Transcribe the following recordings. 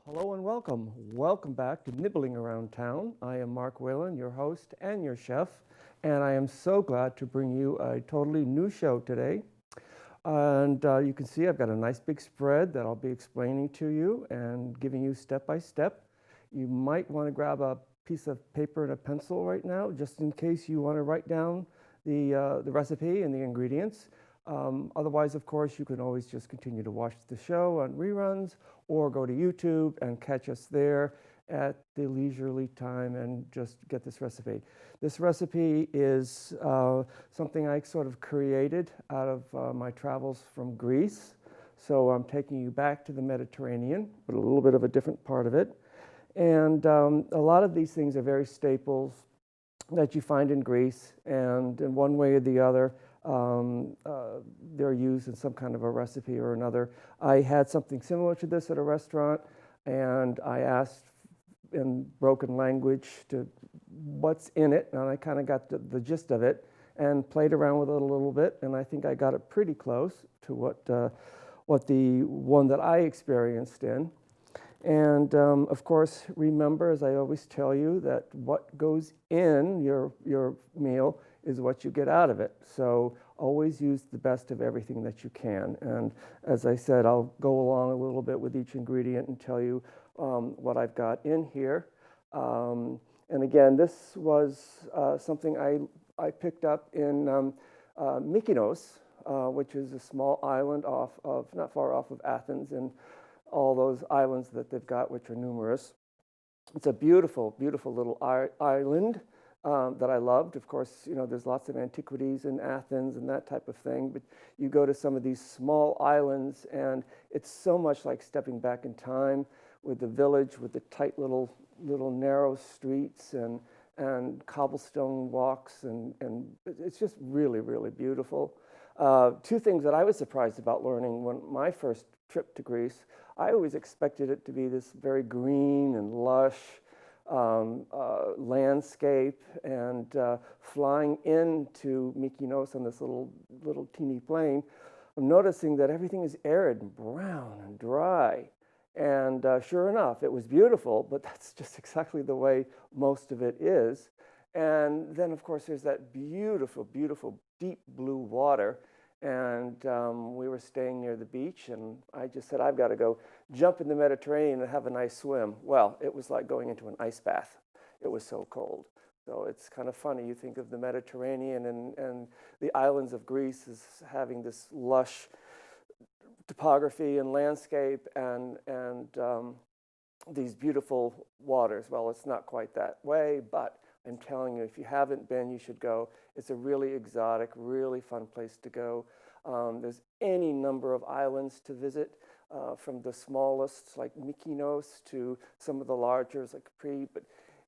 Hello and welcome. Welcome back to Nibbling Around Town. I am Mark Whalen, your host and your chef, and I am so glad to bring you a totally new show today. And you can see I've got a nice big spread that I'll be explaining to you and giving you step by step. You might want to grab a piece of paper and a pencil right now, just in case you want to write down the recipe and the ingredients. Otherwise, of course, you can always just continue to watch the show on reruns or go to YouTube and catch us there at the leisurely time and just get this recipe. This recipe is something I sort of created out of my travels from Greece. So I'm taking you back to the Mediterranean, but a little bit of a different part of it. And a lot of these things are very staples that you find in Greece, and in one way or the other, they're used in some kind of a recipe or another. I had something similar to this at a restaurant, and I asked in broken language to what's in it, and I kind of got the gist of it and played around with it a little bit, and I think I got it pretty close to what the one that I experienced in. And of course, remember, as I always tell you, that what goes in your meal is what you get out of it. So always use the best of everything that you can. And as I said, I'll go along a little bit with each ingredient and tell you what I've got in here. And again, this was something I picked up in Mykonos, which is a small island not far off of Athens, and all those islands that they've got, which are numerous. It's a beautiful, beautiful little island that I loved. Of course, there's lots of antiquities in Athens and that type of thing, but you go to some of these small islands and it's so much like stepping back in time with the village, with the tight little narrow streets and cobblestone walks, and it's just really, really beautiful. Two things that I was surprised about learning when my first trip to Greece. I always expected it to be this very green and lush landscape, and flying into Mykonos on this little teeny plane, I'm noticing that everything is arid and brown and dry. And sure enough, it was beautiful, but that's just exactly the way most of it is. And then, of course, there's that beautiful, beautiful deep blue water. And we were staying near the beach, and I just said, I've got to go jump in the Mediterranean and have a nice swim. Well, it was like going into an ice bath. It was so cold. So it's kind of funny. You think of the Mediterranean and the islands of Greece as having this lush topography and landscape and these beautiful waters. Well, it's not quite that way, but I'm telling you, if you haven't been, you should go. It's a really exotic, really fun place to go. There's any number of islands to visit, from the smallest, like Mykonos, to some of the larger, like Capri.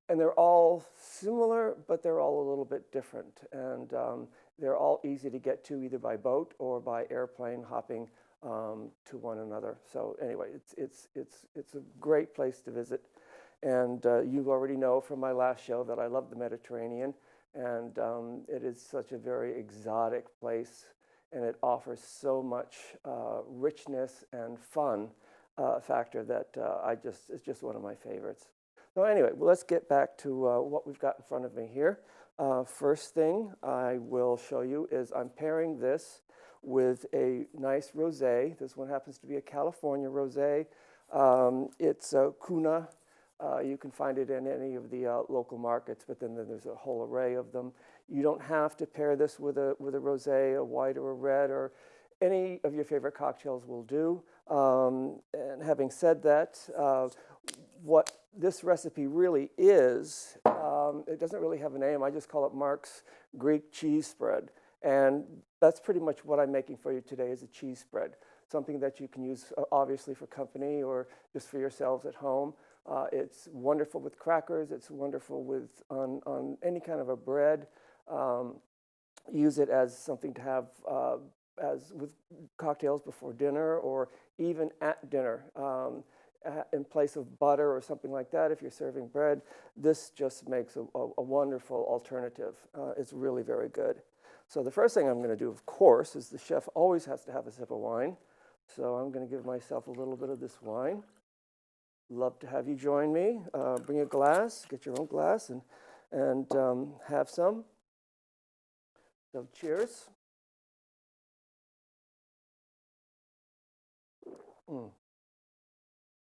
And they're all similar, but they're all a little bit different. And they're all easy to get to, either by boat or by airplane hopping to one another. So anyway, it's a great place to visit. And you already know from my last show that I love the Mediterranean, and it is such a very exotic place, and it offers so much richness and fun factor that it's just one of my favorites. So anyway, well, let's get back to what we've got in front of me here. First thing I will show you is I'm pairing this with a nice rosé. This one happens to be a California rosé. It's a Cuna. You can find it in any of the local markets, but then there's a whole array of them. You don't have to pair this with a rosé, a white or a red, or any of your favorite cocktails will do. And having said that, what this recipe really is, it doesn't really have a name. I just call it Mark's Greek cheese spread. And that's pretty much what I'm making for you today, is a cheese spread, something that you can use obviously for company or just for yourselves at home. It's wonderful with crackers. It's wonderful with on any kind of a bread. Use it as something to have as with cocktails before dinner, or even at dinner in place of butter or something like that. If you're serving bread, this just makes a wonderful alternative. It's really very good. So the first thing I'm going to do, of course, is the chef always has to have a sip of wine. So I'm going to give myself a little bit of this wine. love to have you join me. Bring a glass, get your own glass, and have some. So cheers. Mm.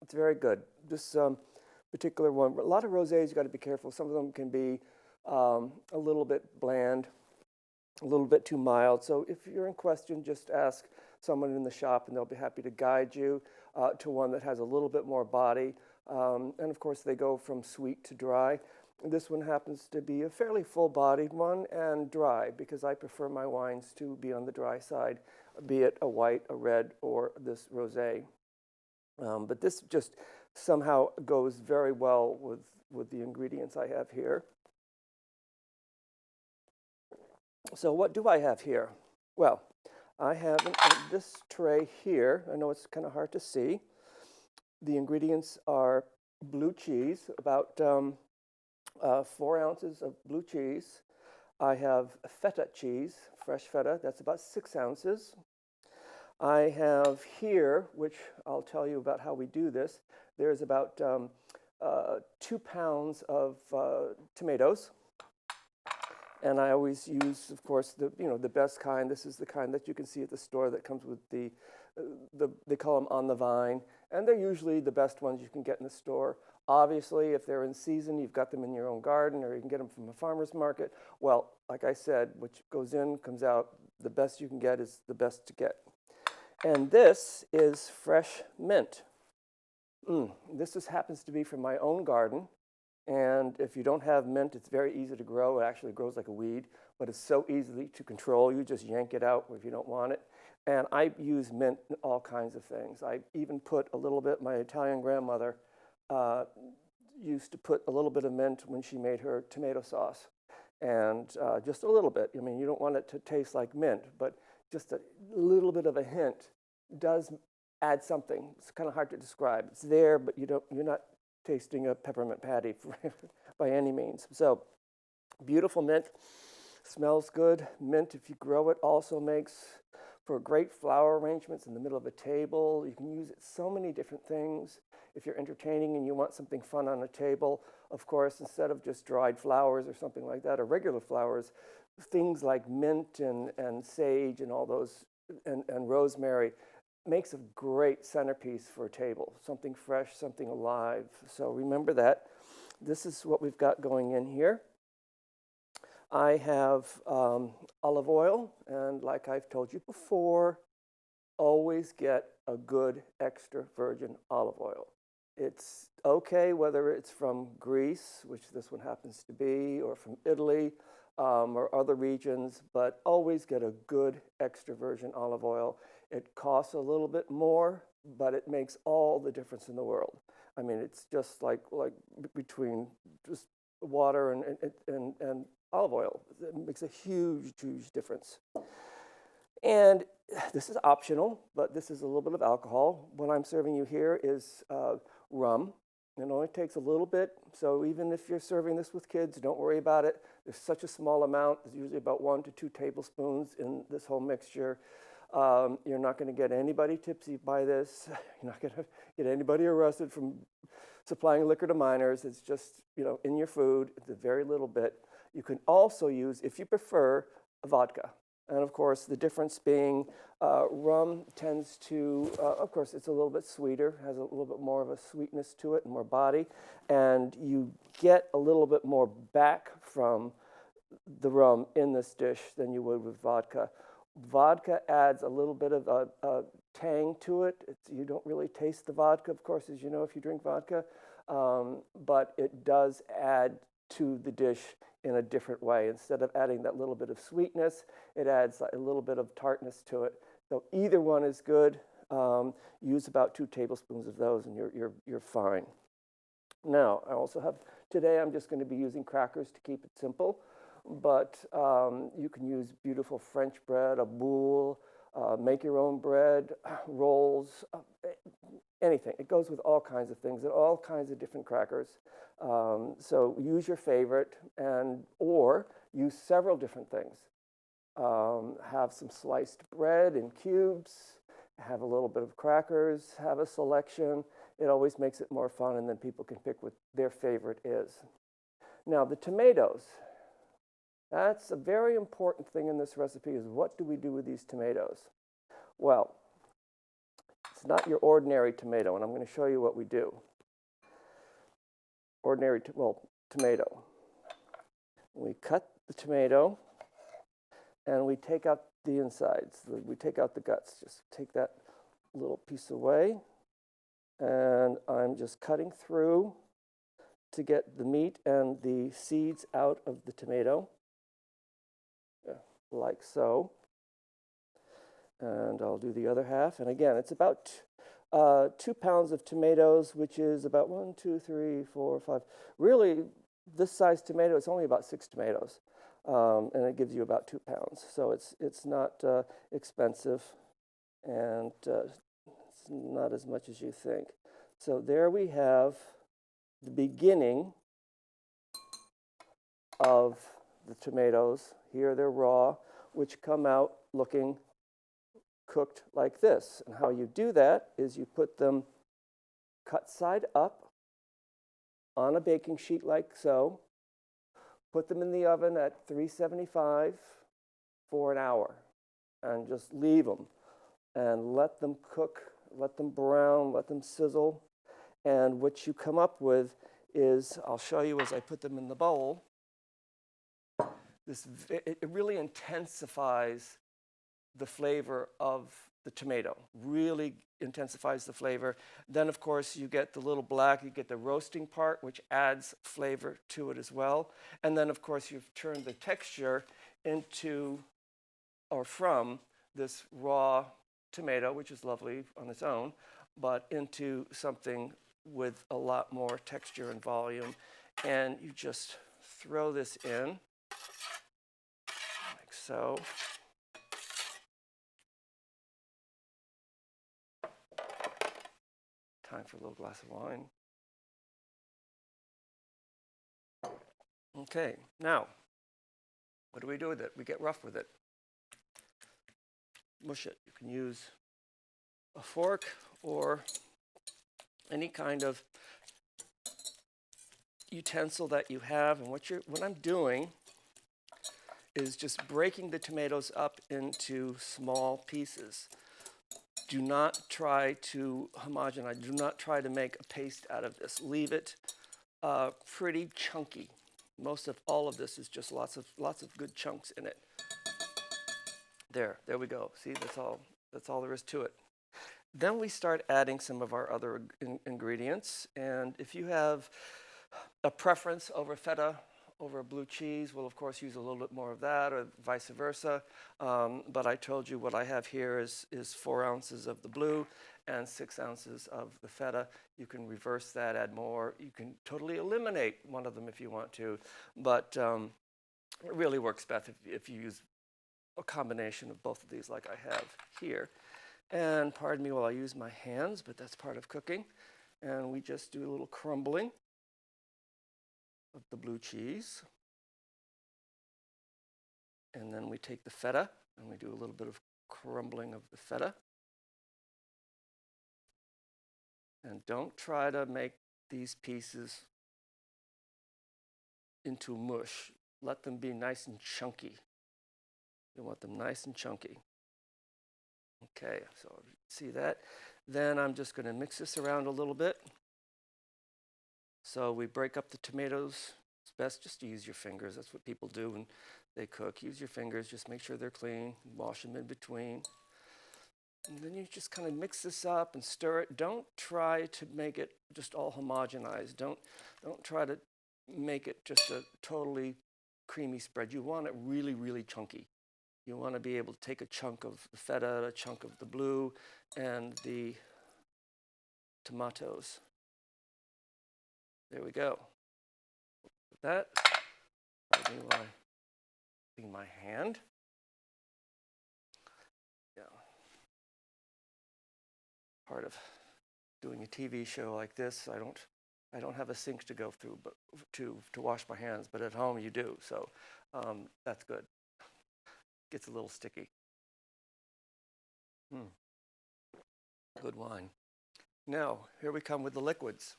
It's very good. This particular one, a lot of rosés, you got to be careful. Some of them can be a little bit bland, a little bit too mild. So if you're in question, just ask someone in the shop and they'll be happy to guide you to one that has a little bit more body. And of course, they go from sweet to dry. This one happens to be a fairly full-bodied one and dry because I prefer my wines to be on the dry side, be it a white, a red, or this rosé. But this just somehow goes very well with the ingredients I have here. So what do I have here? Well, I have in this tray here. I know it's kind of hard to see. The ingredients are blue cheese, about 4 ounces of blue cheese. I have feta cheese, fresh feta, that's about 6 ounces. I have here, which I'll tell you about how we do this, there's about 2 pounds of tomatoes. And I always use, of course, the best kind. This is the kind that you can see at the store that comes with they call them on the vine. And they're usually the best ones you can get in the store. Obviously, if they're in season, you've got them in your own garden, or you can get them from a farmer's market. Well, like I said, what goes in comes out. The best you can get is the best to get. And this is fresh mint. This just happens to be from my own garden. And if you don't have mint, it's very easy to grow. It actually grows like a weed, but it's so easy to control. You just yank it out if you don't want it. And I use mint in all kinds of things. I even put a little bit, my Italian grandmother used to put a little bit of mint when she made her tomato sauce. And just a little bit. I mean, you don't want it to taste like mint, but just a little bit of a hint does add something. It's kind of hard to describe. It's there, but you're not tasting a peppermint patty by any means. So beautiful mint, smells good. Mint, if you grow it, also makes for great flower arrangements in the middle of a table. You can use it so many different things. If you're entertaining and you want something fun on a table, of course, instead of just dried flowers or something like that, or regular flowers, things like mint and sage and all those, and rosemary, makes a great centerpiece for a table, something fresh, something alive. So remember that. This is what we've got going in here. I have olive oil, and like I've told you before, always get a good extra virgin olive oil. It's okay whether it's from Greece, which this one happens to be, or from Italy, or other regions, but always get a good extra virgin olive oil. It costs a little bit more, but it makes all the difference in the world. I mean, it's just like between just water and olive oil. It makes a huge, huge difference. And this is optional, but this is a little bit of alcohol. What I'm serving you here is rum. It only takes a little bit, so even if you're serving this with kids, don't worry about it. There's such a small amount. There's usually about 1 to 2 tablespoons in this whole mixture. You're not going to get anybody tipsy by this. You're not going to get anybody arrested from supplying liquor to minors. It's just, in your food. It's a very little bit. You can also use, if you prefer, vodka. And of course, the difference being rum tends to, of course, it's a little bit sweeter, has a little bit more of a sweetness to it and more body. And you get a little bit more back from the rum in this dish than you would with vodka. Vodka adds a little bit of a tang to it. You don't really taste the vodka, of course, as you know, if you drink vodka. But it does add to the dish in a different way. Instead of adding that little bit of sweetness, it adds a little bit of tartness to it. So either one is good. Use about 2 tablespoons of those and you're fine. Now, I also have, today I'm just going to be using crackers to keep it simple, but you can use beautiful French bread, a boule, make your own bread, rolls, anything. It goes with all kinds of things and all kinds of different crackers. So use your favorite or use several different things. Have some sliced bread in cubes, have a little bit of crackers, have a selection. It always makes it more fun, and then people can pick what their favorite is. Now, the tomatoes. That's a very important thing in this recipe is what do we do with these tomatoes? Well, it's not your ordinary tomato, and I'm going to show you what we do. Tomato. We cut the tomato, and we take out the insides. We take out the guts. Just take that little piece away, and I'm just cutting through to get the meat and the seeds out of the tomato, like so. And I'll do the other half. And again, it's about 2 pounds of tomatoes, which is about 1, 2, 3, 4, 5. Really, this size tomato, it's only about 6 tomatoes, and it gives you about 2 pounds. So it's not expensive, and it's not as much as you think. So there we have the beginning of the tomatoes. Here they're raw, which come out looking cooked like this. And how you do that is you put them cut side up on a baking sheet like so, put them in the oven at 375 for an hour, and just leave them and let them cook, let them brown, let them sizzle. And what you come up with is, I'll show you as I put them in the bowl, it really intensifies the flavor of the tomato, really intensifies the flavor. Then, of course, you get the little black, you get the roasting part, which adds flavor to it as well. And then, of course, you've turned the texture into, or from, this raw tomato, which is lovely on its own, but into something with a lot more texture and volume. And you just throw this in, like so. Time for a little glass of wine. Okay, now, what do we do with it? We get rough with it. Mush it. You can use a fork or any kind of utensil that you have. And what I'm doing is just breaking the tomatoes up into small pieces. Do not try to homogenize. Do not try to make a paste out of this. Leave it pretty chunky. Most of all of this is just lots of good chunks in it. There we go. See, that's all there is to it. Then we start adding some of our other ingredients. And if you have a preference over feta over blue cheese, we'll of course use a little bit more of that, or vice versa. But I told you what I have here is 4 ounces of the blue and 6 ounces of the feta. You can reverse that, add more. You can totally eliminate one of them if you want to, but it really works best if you use a combination of both of these like I have here. And pardon me while I use my hands, but that's part of cooking. And we just do a little crumbling of the blue cheese. And then we take the feta and we do a little bit of crumbling of the feta. And don't try to make these pieces into mush. Let them be nice and chunky. You want them nice and chunky. Okay, so see that? Then I'm just going to mix this around a little bit. So we break up the tomatoes. It's best just to use your fingers. That's what people do when they cook. Use your fingers. Just make sure they're clean. Wash them in between. And then you just kind of mix this up and stir it. Don't try to make it just all homogenized. Don't try to make it just a totally creamy spread. You want it really, really chunky. You want to be able to take a chunk of the feta, a chunk of the blue, and the tomatoes. There we go. With that, I do my hand. Yeah. Part of doing a TV show like this, I don't have a sink to go through, but to wash my hands. But at home you do, so that's good. Gets a little sticky. Good wine. Now, here we come with the liquids.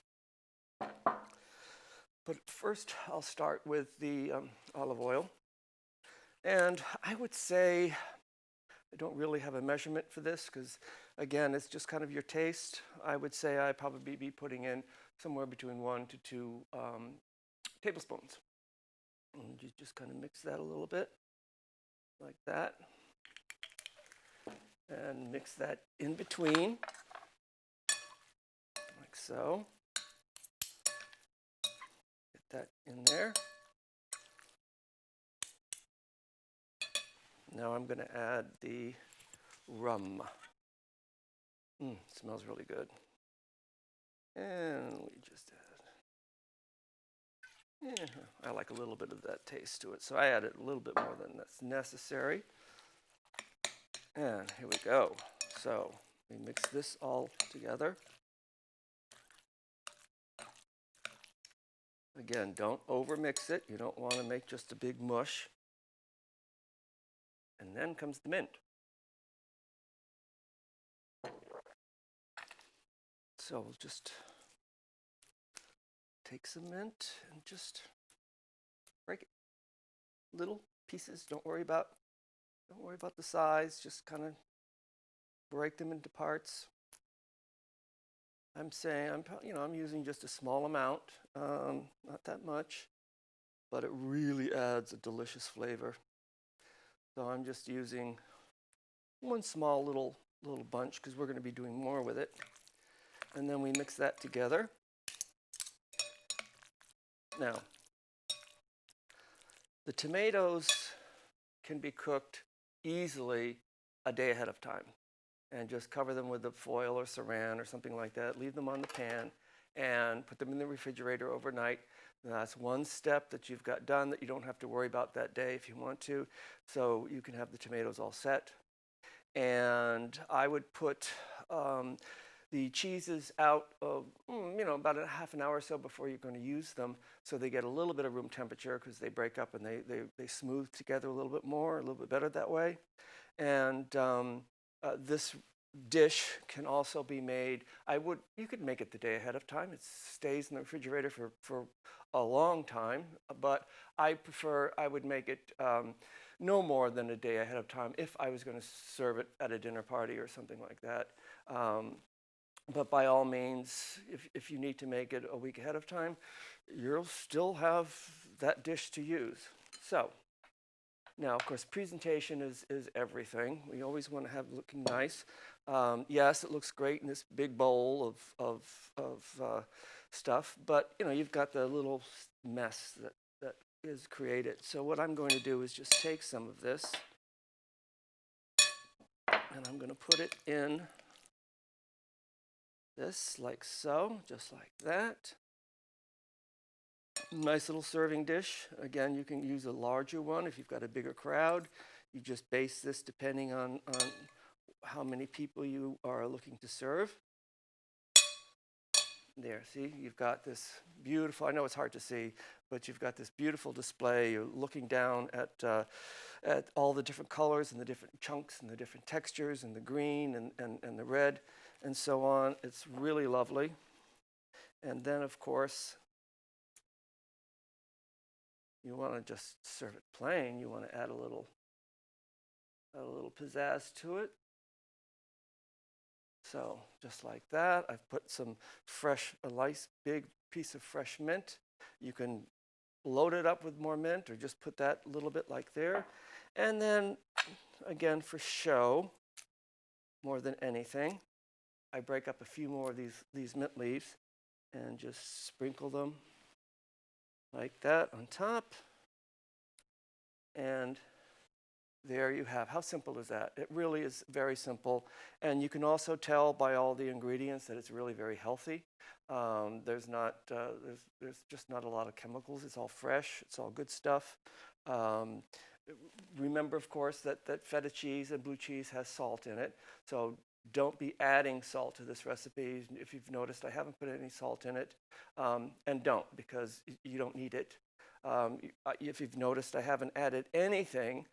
But first, I'll start with the olive oil. And I would say, I don't really have a measurement for this because, again, it's just kind of your taste. I would say I'd probably be putting in somewhere between 1 to 2 tablespoons. And you just kind of mix that a little bit, like that. And mix that in between, like so. Get that in there. Now I'm going to add the rum. Smells really good. And we just add, I like a little bit of that taste to it, so I added a little bit more than that's necessary. And here we go. So we mix this all together. Again, don't over-mix it. You don't want to make just a big mush. And then comes the mint. So we'll just take some mint and just break it. Little pieces. Don't worry about the size. Just kind of break them into parts. I'm using just a small amount, not that much, but it really adds a delicious flavor. So I'm just using one small little bunch because we're going to be doing more with it. And then we mix that together. Now, the tomatoes can be cooked easily a day ahead of time. And just cover them with the foil or saran or something like that. Leave them on the pan and put them in the refrigerator overnight. And that's one step that you've got done that you don't have to worry about that day if you want to. So you can have the tomatoes all set. And I would put the cheeses out of, about a half an hour or so before you're going to use them, so they get a little bit of room temperature because they break up and they smooth together a little bit more, a little bit better that way. And this dish can also be made, you could make it the day ahead of time. It stays in the refrigerator for a long time, but I would make it no more than a day ahead of time if I was going to serve it at a dinner party or something like that. But by all means, if you need to make it a week ahead of time, you'll still have that dish to use. So now, of course, presentation is everything. We always want to have looking nice. Yes, it looks great in this big bowl of stuff, but you've got the little mess that is created. So what I'm going to do is just take some of this, and I'm going to put it in this like so, just like that. Nice little serving dish. Again, you can use a larger one if you've got a bigger crowd. You just base this depending on how many people you are looking to serve. There, see, you've got this beautiful, I know it's hard to see, but you've got this beautiful display. You're looking down at all the different colors and the different chunks and the different textures and the green and the red and so on. It's really lovely. And then, of course, you want to just serve it plain. You want to add a little pizzazz to it. So just like that, I've put some a nice big piece of fresh mint. You can load it up with more mint or just put that little bit like there. And then, again, for show, more than anything, I break up a few more of these mint leaves and just sprinkle them like that on top. And there you have. How simple is that? It really is very simple. And you can also tell by all the ingredients that it's really very healthy. There's just not a lot of chemicals. It's all fresh. It's all good stuff. Remember, of course, that feta cheese and blue cheese has salt in it. So don't be adding salt to this recipe. If you've noticed, I haven't put any salt in it. And don't, because you don't need it. If you've noticed, I haven't added anything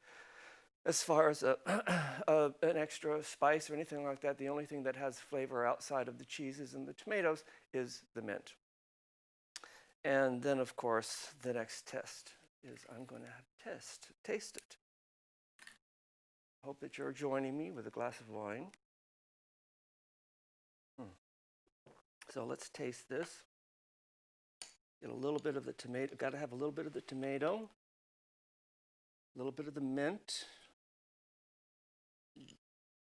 As far as an extra spice or anything like that, the only thing that has flavor outside of the cheeses and the tomatoes is the mint. And then, of course, the next test is I'm going to taste it. Hope that you're joining me with a glass of wine. So let's taste this. Get a little bit of the tomato. Got to have a little bit of the tomato, a little bit of the mint.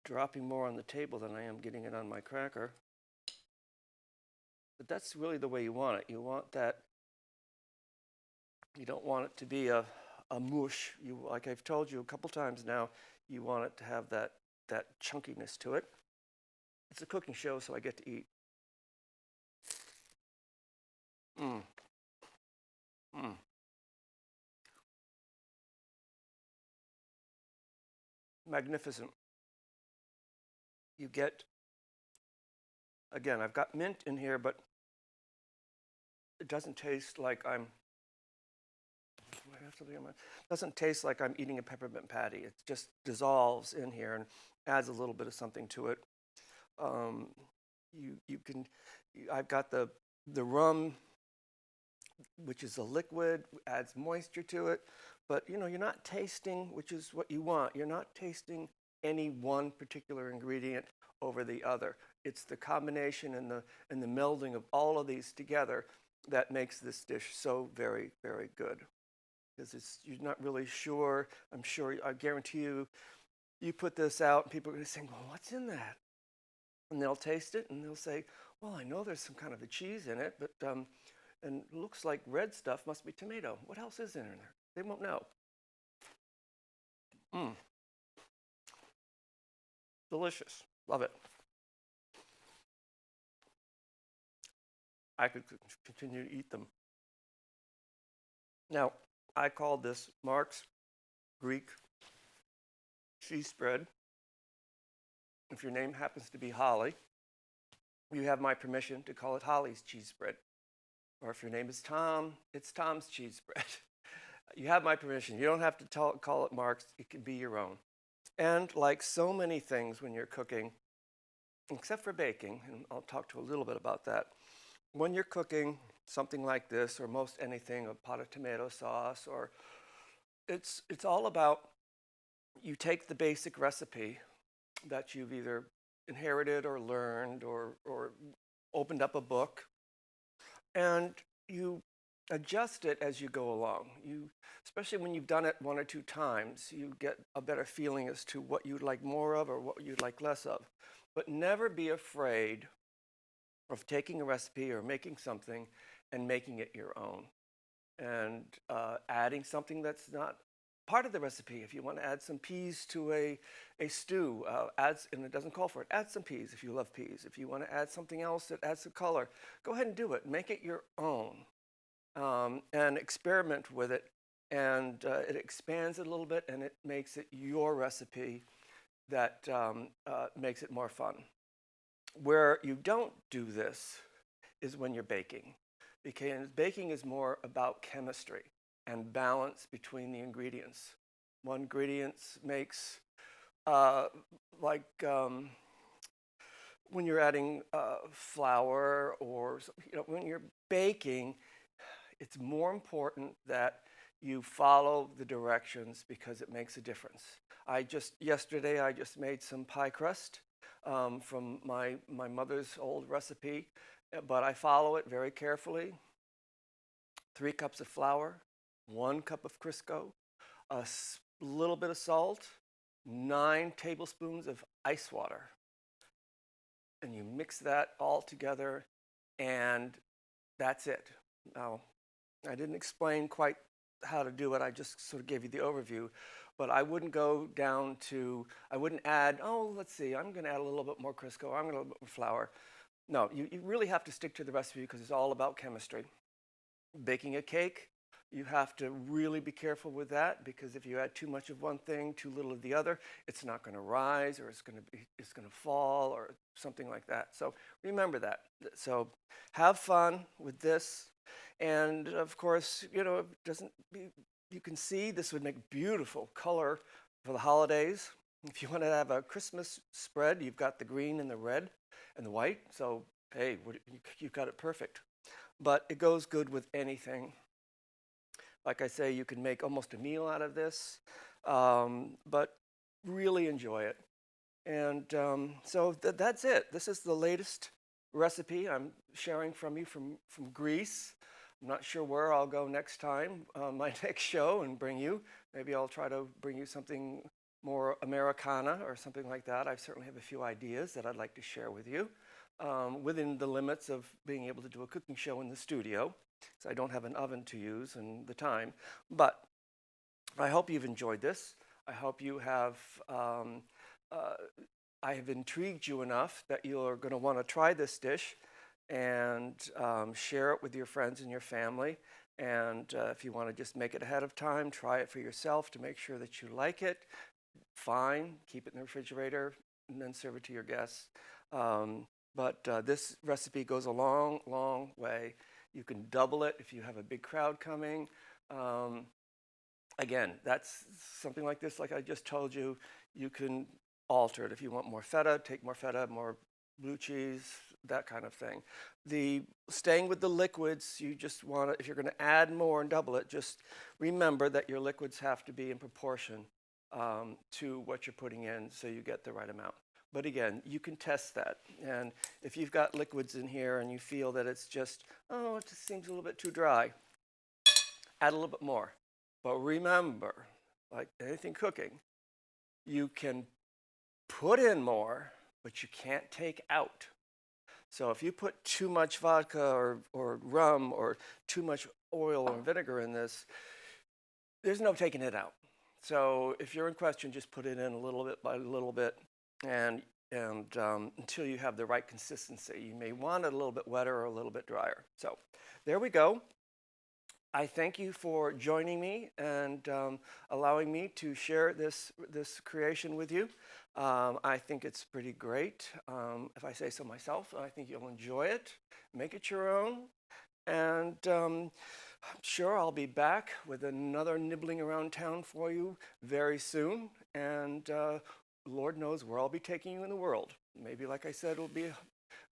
Dropping more on the table than I am getting it on my cracker. But that's really the way you want it. You want that. You don't want it to be a mush. Like I've told you a couple times now, you want it to have that chunkiness to it. It's a cooking show, so I get to eat. Magnificent. You get, again, I've got mint in here, but it doesn't taste like I'm eating a peppermint patty. It just dissolves in here and adds a little bit of something to it. I've got the rum, which is a liquid, adds moisture to it, but you're not tasting, which is what you want. You're not tasting any one particular ingredient over the other. It's the combination and the melding of all of these together that makes this dish so very, very good. Because you're not really sure. I guarantee you put this out and people are going to say, well, what's in that? And they'll taste it and they'll say, well, I know there's some kind of a cheese in it, but and it looks like red stuff, must be tomato. What else is in there? They won't know. Delicious. Love it. I could continue to eat them. Now, I call this Mark's Greek cheese spread. If your name happens to be Holly, you have my permission to call it Holly's cheese spread. Or if your name is Tom, it's Tom's cheese spread. You have my permission. You don't have to call it Mark's. It can be your own. And like so many things when you're cooking, except for baking, and I'll talk to you a little bit about that, when you're cooking something like this, or most anything, a pot of tomato sauce, or it's all about, you take the basic recipe that you've either inherited or learned or opened up a book, and you adjust it as you go along. Especially when you've done it one or two times, you get a better feeling as to what you'd like more of or what you'd like less of. But never be afraid of taking a recipe or making something and making it your own. And adding something that's not part of the recipe. If you want to add some peas to a stew, and it doesn't call for it, add some peas if you love peas. If you want to add something else that adds some color, go ahead and do it. Make it your own. And experiment with it. And it expands it a little bit, and it makes it your recipe that makes it more fun. Where you don't do this is when you're baking. Because baking is more about chemistry and balance between the ingredients. One ingredient makes, when you're adding flour or, when you're baking, it's more important that you follow the directions because it makes a difference. Yesterday I just made some pie crust from my mother's old recipe, but I follow it very carefully. 3 cups of flour, 1 cup of Crisco, a little bit of salt, 9 tablespoons of ice water. And you mix that all together, and that's it. Now, I didn't explain quite how to do it. I just sort of gave you the overview. But I wouldn't I wouldn't add, let's see, I'm going to add a little bit more Crisco, I'm going to add a little bit more flour. No, you really have to stick to the recipe because it's all about chemistry. Baking a cake, you have to really be careful with that because if you add too much of one thing, too little of the other, it's not going to rise or it's going to fall or something like that. So remember that. So have fun with this. And of course, you can see this would make beautiful color for the holidays. If you want to have a Christmas spread, you've got the green and the red and the white. So, hey, you've got it perfect. But it goes good with anything. Like I say, you can make almost a meal out of this, but really enjoy it. And so that's it. This is the latest recipe I'm sharing from you from Greece. I'm not sure where I'll go next time, my next show, and bring you. Maybe I'll try to bring you something more Americana or something like that. I certainly have a few ideas that I'd like to share with you within the limits of being able to do a cooking show in the studio. So I don't have an oven to use and the time. But I hope you've enjoyed this. I hope you have I have intrigued you enough that you're going to want to try this dish and share it with your friends and your family. And if you want to just make it ahead of time, try it for yourself to make sure that you like it. Fine, keep it in the refrigerator and then serve it to your guests. But this recipe goes a long, long way. You can double it if you have a big crowd coming. Again, that's something like this, like I just told you, you can alter it. If you want more feta, take more feta, more blue cheese, that kind of thing. Staying with the liquids, you just want to, if you're going to add more and double it, just remember that your liquids have to be in proportion to what you're putting in so you get the right amount. But again, you can test that. And if you've got liquids in here and you feel that it's just, oh, it just seems a little bit too dry, add a little bit more. But remember, like anything cooking, you can put in more, but you can't take out. So if you put too much vodka or rum or too much oil or vinegar in this, there's no taking it out. So if you're in question, just put it in a little bit by a little bit and until you have the right consistency. You may want it a little bit wetter or a little bit drier. So there we go. I thank you for joining me and allowing me to share this creation with you. I think it's pretty great. If I say so myself, I think you'll enjoy it. Make it your own. And I'm sure I'll be back with another nibbling around town for you very soon. And Lord knows where I'll be taking you in the world. Maybe, like I said, we'll be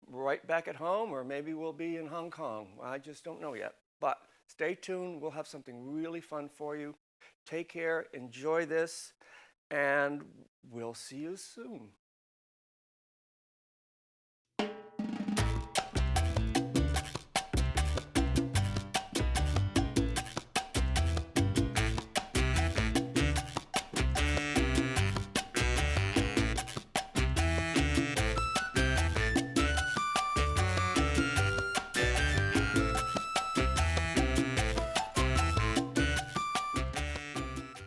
right back at home, or maybe we'll be in Hong Kong. I just don't know yet. But stay tuned. We'll have something really fun for you. Take care. Enjoy this. And we'll see you soon.